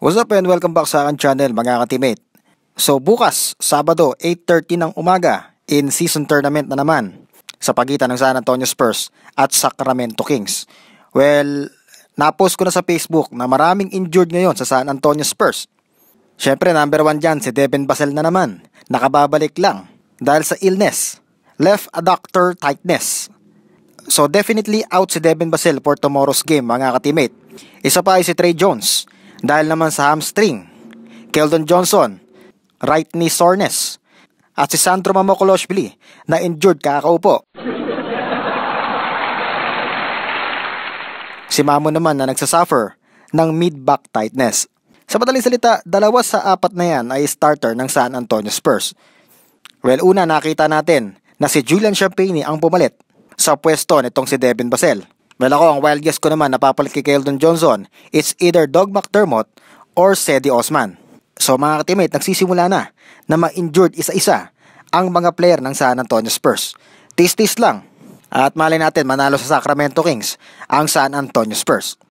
What's up and welcome back sa aking channel mga ka-teammate. So bukas, Sabado, 8:30 ng umaga, in-season tournament na naman sa pagitan ng San Antonio Spurs at Sacramento Kings. Well, napost ko na sa Facebook na maraming injured ngayon sa San Antonio Spurs. Syempre, number 1 dyan, si Devin Vassell na naman. Nakababalik lang dahil sa illness, left adductor tightness. So definitely out si Devin Vassell for tomorrow's game mga ka-teammate. Isa pa ay si Trey Jones dahil naman sa hamstring. Keldon Johnson, right knee soreness. At si Sandro Mamukelashvili na injured kakaupo. Si Mamo naman na nagsasuffer ng mid-back tightness. Sa madaling salita, 2 sa 4 na yan ay starter ng San Antonio Spurs. Well, una nakita natin na si Julian Champagnie ang pumalit sa pwesto nitong si Devin Vassell. Well, ako, ang wild guess ko naman na papalit kay Keldon Johnson, it's either Doug McDermott or Cedi Osman. So mga ka-teammate, nagsisimula na ma-injured isa-isa ang mga player ng San Antonio Spurs. Tis-tis lang. At malay natin manalo sa Sacramento Kings ang San Antonio Spurs.